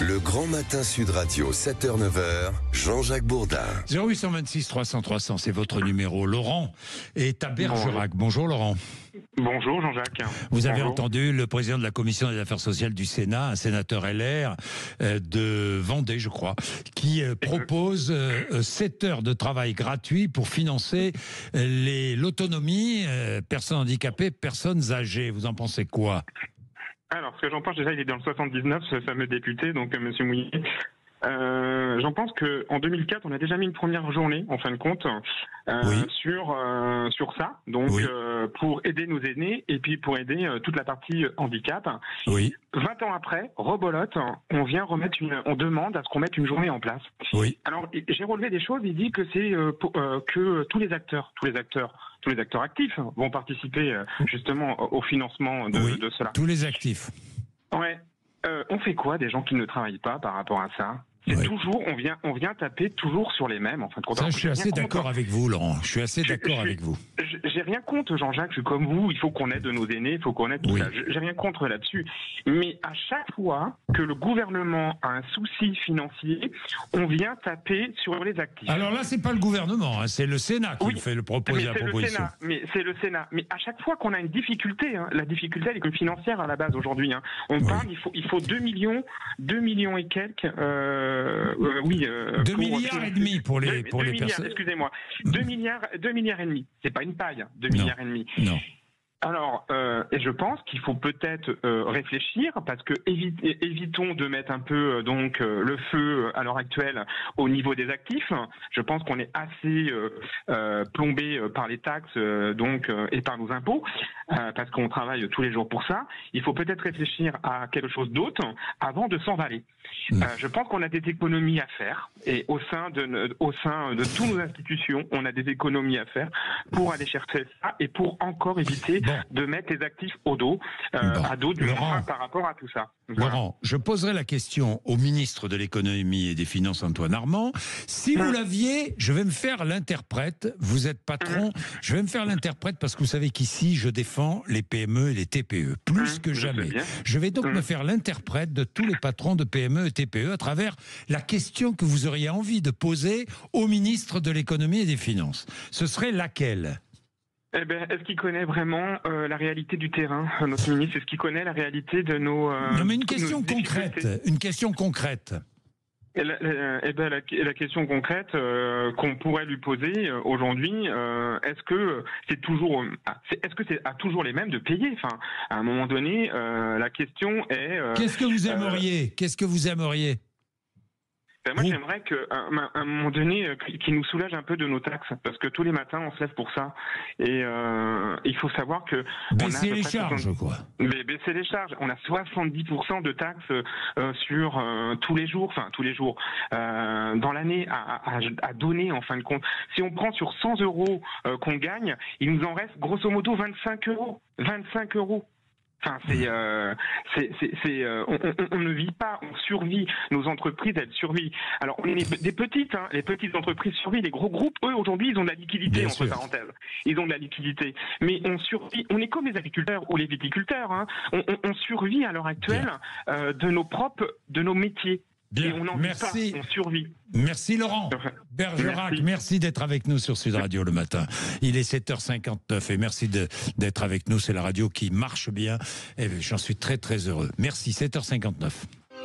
Le Grand Matin Sud Radio, 7h-9h, Jean-Jacques Bourdin. 0826 300 300, c'est votre numéro. Laurent est à Bergerac. Bonjour Laurent. Bonjour Jean-Jacques. Vous avez Bonjour. entendu le président de la Commission des affaires sociales du Sénat, un sénateur LR de Vendée, je crois, qui propose 7 heures de travail gratuit pour financer l'autonomie, personnes handicapées, personnes âgées. Vous en pensez quoi ? Alors, ce que j'en pense, déjà, il est dans le 79, ce fameux député, donc Monsieur Mouillet. J'en pense qu'en 2004, on a déjà mis une première journée, en fin de compte, sur ça, donc pour aider nos aînés et puis pour aider toute la partie handicap. Oui. 20 ans après, rebolote, on demande à ce qu'on mette une journée en place. Oui. Alors, j'ai relevé des choses. Il dit que c'est que tous les acteurs actifs vont participer justement au financement de cela. Tous les actifs. Ouais. On fait quoi des gens qui ne travaillent pas par rapport à ça ? C'est toujours, on vient taper toujours sur les mêmes, en fin de compte. Ça, je suis assez d'accord avec vous, Laurent. Je suis assez d'accord avec vous. J'ai rien contre, Jean-Jacques, je suis comme vous, il faut qu'on aide nos aînés, il faut qu'on aide tout ça. J'ai rien contre là-dessus. Mais à chaque fois que le gouvernement a un souci financier, on vient taper sur les actifs. Alors là, c'est pas le gouvernement, hein, c'est le Sénat qui fait la proposition. C'est le Sénat. Mais à chaque fois qu'on a une difficulté, la difficulté elle est que financière à la base aujourd'hui. On parle, il faut 2 millions et quelques. 2 milliards et demi pour les personnes. Excusez-moi, 2 milliards et demi. C'est pas une paille, 2 milliards et demi. Non. Alors, et je pense qu'il faut peut-être réfléchir, parce que évitons de mettre un peu le feu à l'heure actuelle au niveau des actifs. Je pense qu'on est assez plombé par les taxes et par nos impôts, parce qu'on travaille tous les jours pour ça. Il faut peut-être réfléchir à quelque chose d'autre avant de s'emballer. Je pense qu'on a des économies à faire, et au sein de toutes nos institutions, on a des économies à faire pour aller chercher ça et pour encore éviter de mettre les actifs au dos, à dos du frein par rapport à tout ça. Voilà. Laurent, je poserai la question au ministre de l'économie et des finances, Antoine Armand. Si vous l'aviez, je vais me faire l'interprète. Vous êtes patron, je vais me faire l'interprète parce que vous savez qu'ici, je défends les PME et les TPE, plus que jamais. Je vais donc me faire l'interprète de tous les patrons de PME et TPE à travers la question que vous auriez envie de poser au ministre de l'économie et des finances. Ce serait laquelle ? Eh ben, est-ce qu'il connaît vraiment la réalité du terrain, notre ministre ? Est-ce qu'il connaît la réalité de nos... non, mais une question concrète. Une question concrète. La question concrète qu'on pourrait lui poser aujourd'hui, est-ce que c'est à toujours les mêmes de payer ? Enfin, à un moment donné, la question est... Qu'est-ce que vous aimeriez ? Moi, j'aimerais qu'à un moment donné, qu'il nous soulage un peu de nos taxes, parce que tous les matins, on se lève pour ça. Et il faut savoir que... Baisser les charges, quoi. Baisser les charges. On a 70% de taxes sur tous les jours, dans l'année à donner, en fin de compte. Si on prend sur 100 euros qu'on gagne, il nous en reste grosso modo 25 euros. 25 euros. Enfin, on ne vit pas, on survit. Nos entreprises, elles survivent. Alors, on est des petites, les petites entreprises survivent. Les gros groupes, eux, aujourd'hui, ils ont de la liquidité, entre parenthèses. Ils ont de la liquidité. Mais on survit. On est comme les agriculteurs ou les viticulteurs. On survit à l'heure actuelle de nos métiers. Bien, et on n'en vit pas, on survit. Merci Laurent. Bergerac, merci d'être avec nous sur Sud Radio le matin. Il est 7h59 et merci d'être avec nous. C'est la radio qui marche bien et j'en suis très très heureux. Merci, 7h59.